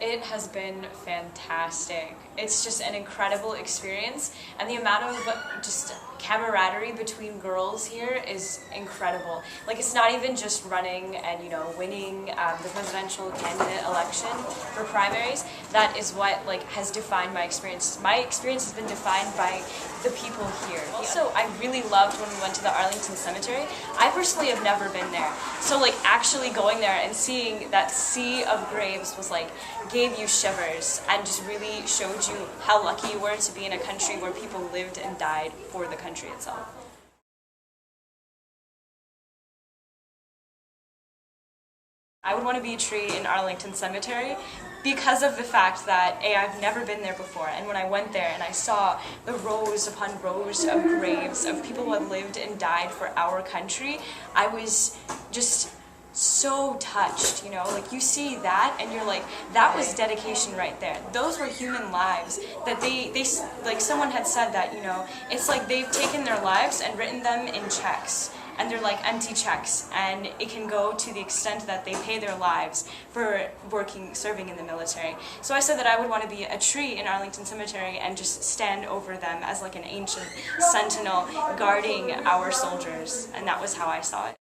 It has been fantastic. It's just an incredible experience, and the amount of just camaraderie between girls here is incredible. Like, it's not even just running and, you know, winning the presidential candidate election for primaries. That is what, like, has defined my experience. My experience has been defined by the people here. Also, I really loved when we went to the Arlington Cemetery. I personally have never been there. So, like, actually going there and seeing that sea of graves was like, gave you shivers and just really showed you how lucky you were to be in a country where people lived and died for the country itself. I would want to be a tree in Arlington Cemetery because of the fact that I've never been there before, and when I went there and I saw the rows upon rows of graves of people who had lived and died for our country, I was just so touched, you know, like you see that and you're like, that was dedication right there. Those were human lives that they like someone had said that, you know, it's like they've taken their lives and written them in checks, and they're like empty checks, and it can go to the extent that they pay their lives for serving in the military. So I said that I would want to be a tree in Arlington Cemetery and just stand over them as like an ancient sentinel guarding our soldiers, and that was how I saw it.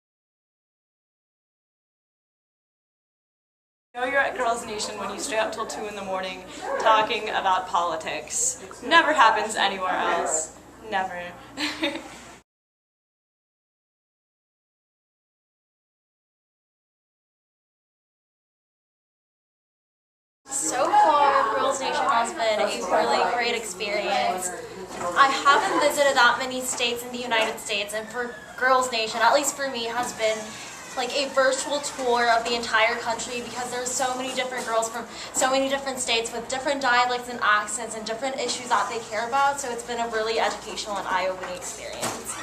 You know you're at Girls Nation when you stay up till 2 in the morning talking about politics. Never happens anywhere else. Never. So far, Girls Nation has been a really great experience. I haven't visited that many states in the United States, and for Girls Nation, at least for me, has been like a virtual tour of the entire country, because there's so many different girls from so many different states with different dialects and accents and different issues that they care about, so it's been a really educational and eye-opening experience.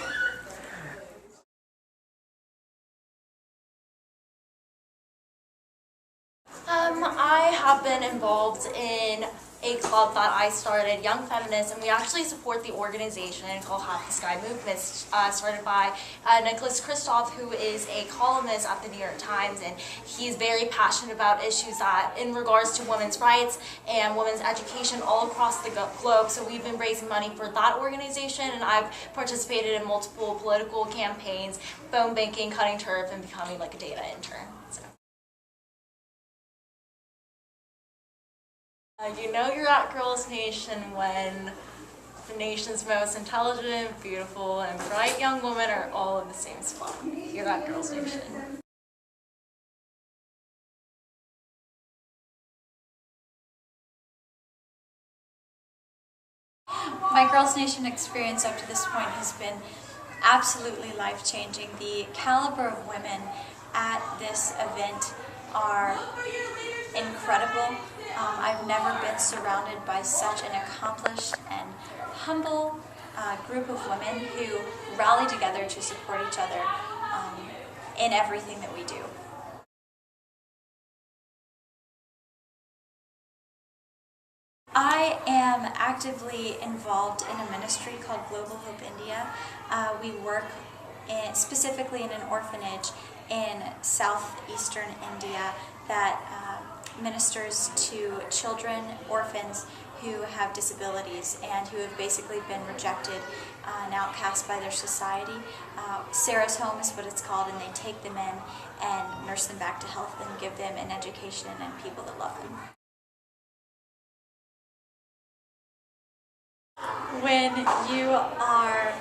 I have been involved in a club that I started, Young Feminists, and we actually support the organization called Half the Sky Movement, started by Nicholas Kristof, who is a columnist at the New York Times, and he's very passionate about issues that in regards to women's rights and women's education all across the globe. So we've been raising money for that organization, and I've participated in multiple political campaigns, phone banking, cutting turf, and becoming like a data intern. So. You know you're at Girls Nation when the nation's most intelligent, beautiful, and bright young women are all in the same spot. You're at Girls Nation. My Girls Nation experience up to this point has been absolutely life-changing. The caliber of women at this event are incredible. I've never been surrounded by such an accomplished and humble group of women who rally together to support each other in everything that we do. I am actively involved in a ministry called Global Hope India. We work specifically in an orphanage in southeastern India that ministers to children, orphans who have disabilities and who have basically been rejected and outcast by their society. Sarah's Home is what it's called, and they take them in and nurse them back to health and give them an education and people that love them. When you are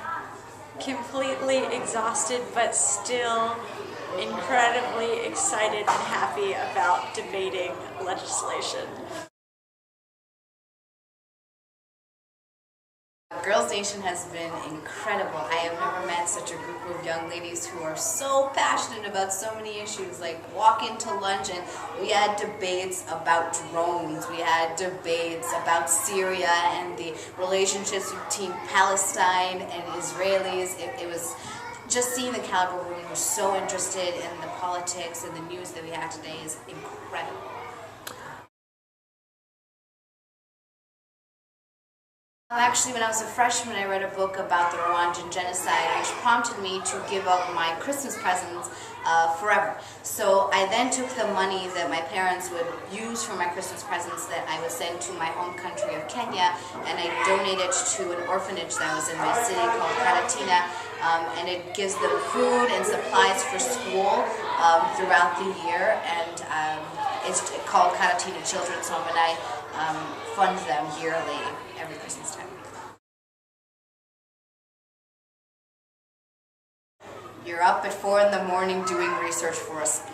completely exhausted but still incredibly excited and happy about debating legislation. Girls Nation has been incredible. I have never met such a group of young ladies who are so passionate about so many issues. Like, walk into lunch and we had debates about drones, we had debates about Syria and the relationships between Palestine and Israelis. It was just seeing the caliber of women who are so interested in the politics and the news that we have today is incredible. Actually, when I was a freshman, I read a book about the Rwandan genocide, which prompted me to give up my Christmas presents forever. So I then took the money that my parents would use for my Christmas presents that I would send to my home country of Kenya, and I donated to an orphanage that was in my city called Karatina, and it gives them food and supplies for school throughout the year, and it's called Karatina Children's Home, and I fund them yearly every Christmas time. You're up at 4 in the morning doing research for a speech.